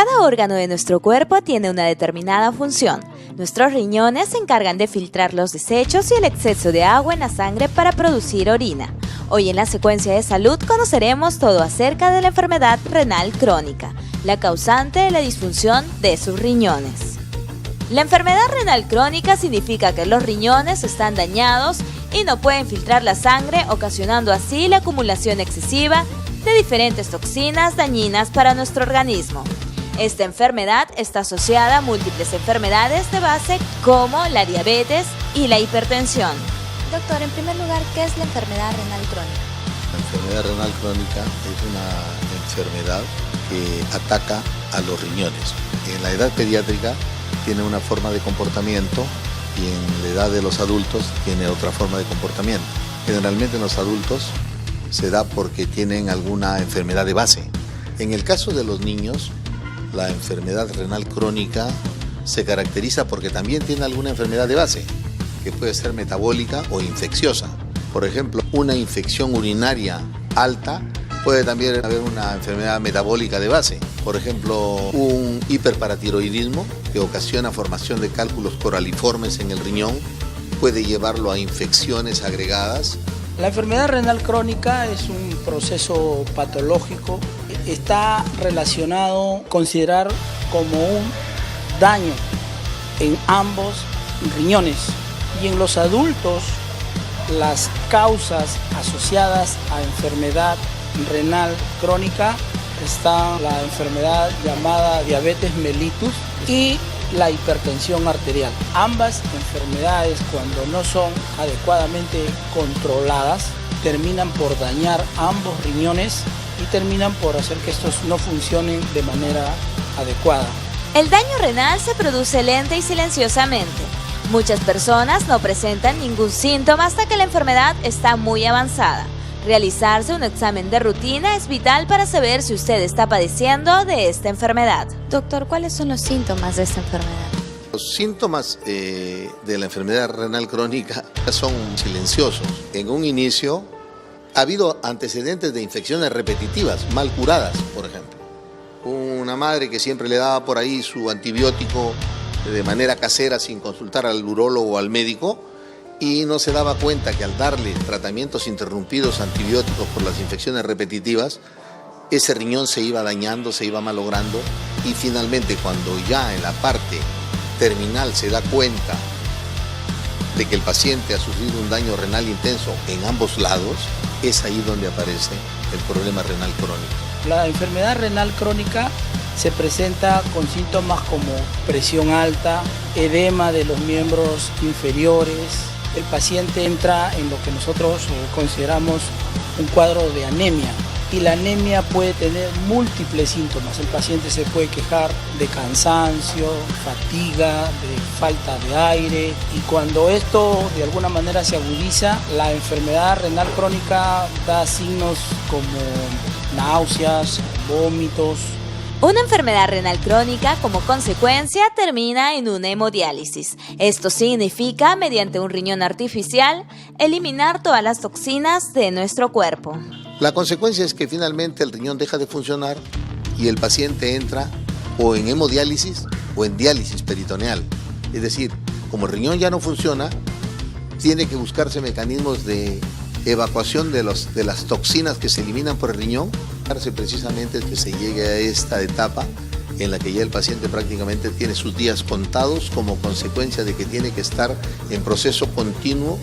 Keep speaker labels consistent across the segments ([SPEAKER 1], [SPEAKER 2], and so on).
[SPEAKER 1] Cada órgano de nuestro cuerpo tiene una determinada función. Nuestros riñones se encargan de filtrar los desechos y el exceso de agua en la sangre para producir orina. Hoy en la secuencia de salud conoceremos todo acerca de la enfermedad renal crónica, la causante de la disfunción de sus riñones. La enfermedad renal crónica significa que los riñones están dañados y no pueden filtrar la sangre, ocasionando así la acumulación excesiva de diferentes toxinas dañinas para nuestro organismo. Esta enfermedad está asociada a múltiples enfermedades de base como la diabetes y la hipertensión.
[SPEAKER 2] Doctor, en primer lugar, ¿qué es la enfermedad renal crónica?
[SPEAKER 3] La enfermedad renal crónica es una enfermedad que ataca a los riñones. En la edad pediátrica tiene una forma de comportamiento y en la edad de los adultos tiene otra forma de comportamiento. Generalmente en los adultos se da porque tienen alguna enfermedad de base. En el caso de los niños, la enfermedad renal crónica se caracteriza porque también tiene alguna enfermedad de base, que puede ser metabólica o infecciosa. Por ejemplo, una infección urinaria alta puede también haber una enfermedad metabólica de base. Por ejemplo, un hiperparatiroidismo que ocasiona formación de cálculos coraliformes en el riñón puede llevarlo a infecciones agregadas.
[SPEAKER 4] La enfermedad renal crónica es un proceso patológico. Está relacionado, considerar como un daño en ambos riñones. Y en los adultos, las causas asociadas a enfermedad renal crónica están la enfermedad llamada diabetes mellitus y la hipertensión arterial. Ambas enfermedades, cuando no son adecuadamente controladas, terminan por dañar ambos riñones y terminan por hacer que estos no funcionen de manera adecuada.
[SPEAKER 1] El daño renal se produce lenta y silenciosamente. Muchas personas no presentan ningún síntoma hasta que la enfermedad está muy avanzada. Realizarse un examen de rutina es vital para saber si usted está padeciendo de esta enfermedad.
[SPEAKER 2] Doctor, ¿cuáles son los síntomas de esta enfermedad?
[SPEAKER 3] Los síntomas de la enfermedad renal crónica son silenciosos. En un inicio ha habido antecedentes de infecciones repetitivas, mal curadas, por ejemplo. Una madre que siempre le daba por ahí su antibiótico de manera casera sin consultar al urólogo o al médico y no se daba cuenta que al darle tratamientos interrumpidos antibióticos por las infecciones repetitivas, ese riñón se iba dañando, se iba malogrando y finalmente cuando ya en la parte terminal se da cuenta de que el paciente ha sufrido un daño renal intenso en ambos lados, es ahí donde aparece el problema renal crónico.
[SPEAKER 4] La enfermedad renal crónica se presenta con síntomas como presión alta, edema de los miembros inferiores. El paciente entra en lo que nosotros consideramos un cuadro de anemia y la anemia puede tener múltiples síntomas. El paciente se puede quejar de cansancio, fatiga, de falta de aire y cuando esto de alguna manera se agudiza, la enfermedad renal crónica da signos como náuseas, vómitos.
[SPEAKER 1] Una enfermedad renal crónica como consecuencia termina en una hemodiálisis. Esto significa, mediante un riñón artificial, eliminar todas las toxinas de nuestro cuerpo.
[SPEAKER 3] La consecuencia es que finalmente el riñón deja de funcionar y el paciente entra o en hemodiálisis o en diálisis peritoneal. Es decir, como el riñón ya no funciona, tiene que buscarse mecanismos de evacuación de las toxinas que se eliminan por el riñón. Precisamente es que se llegue a esta etapa en la que ya el paciente prácticamente tiene sus días contados como consecuencia de que tiene que estar en proceso continuo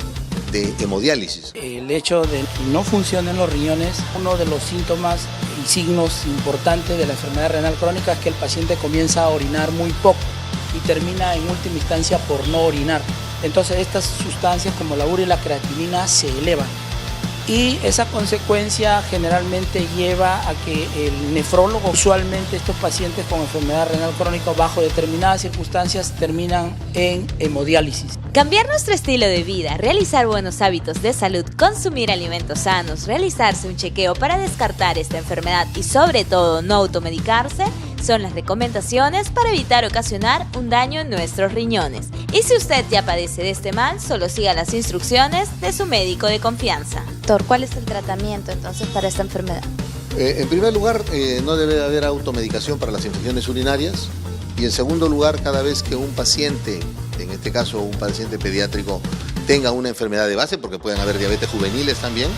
[SPEAKER 3] de hemodiálisis.
[SPEAKER 4] El hecho de que no funcionen los riñones, uno de los síntomas y signos importantes de la enfermedad renal crónica es que el paciente comienza a orinar muy poco y termina en última instancia por no orinar. Entonces estas sustancias como la urea y la creatinina se elevan. Y esa consecuencia generalmente lleva a que el nefrólogo, usualmente estos pacientes con enfermedad renal crónica bajo determinadas circunstancias terminan en hemodiálisis.
[SPEAKER 1] Cambiar nuestro estilo de vida, realizar buenos hábitos de salud, consumir alimentos sanos, realizarse un chequeo para descartar esta enfermedad y sobre todo no automedicarse son las recomendaciones para evitar ocasionar un daño en nuestros riñones. Y si usted ya padece de este mal, solo siga las instrucciones de su médico de confianza.
[SPEAKER 2] Doctor, ¿cuál es el tratamiento entonces para esta enfermedad?
[SPEAKER 3] En primer lugar, no debe haber automedicación para las infecciones urinarias. Y en segundo lugar, cada vez que un paciente, en este caso un paciente pediátrico, tenga una enfermedad de base, porque pueden haber diabetes juveniles también,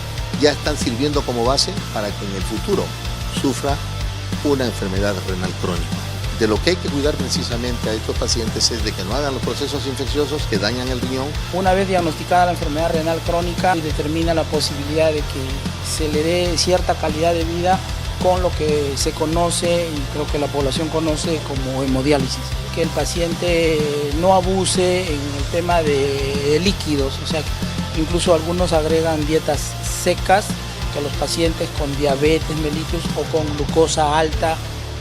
[SPEAKER 3] ya están sirviendo como base para que en el futuro sufra una enfermedad renal crónica. De lo que hay que cuidar precisamente a estos pacientes es de que no hagan los procesos infecciosos que dañan el riñón.
[SPEAKER 4] Una vez diagnosticada la enfermedad renal crónica, determina la posibilidad de que se le dé cierta calidad de vida con lo que se conoce y creo que la población conoce como hemodiálisis. Que el paciente no abuse en el tema de líquidos, o sea, incluso algunos agregan dietas secas, que los pacientes con diabetes mellitus o con glucosa alta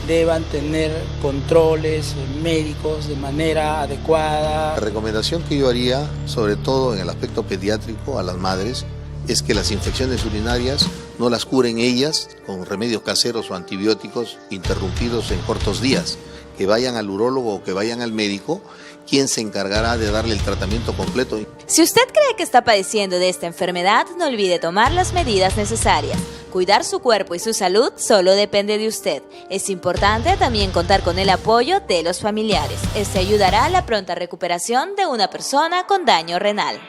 [SPEAKER 4] deban tener controles médicos de manera adecuada.
[SPEAKER 3] La recomendación que yo haría, sobre todo en el aspecto pediátrico, a las madres, es que las infecciones urinarias no las curen ellas con remedios caseros o antibióticos interrumpidos en cortos días, que vayan al urólogo o que vayan al médico, quien se encargará de darle el tratamiento completo.
[SPEAKER 1] Si usted cree que está padeciendo de esta enfermedad, no olvide tomar las medidas necesarias. Cuidar su cuerpo y su salud solo depende de usted. Es importante también contar con el apoyo de los familiares. Este ayudará a la pronta recuperación de una persona con daño renal.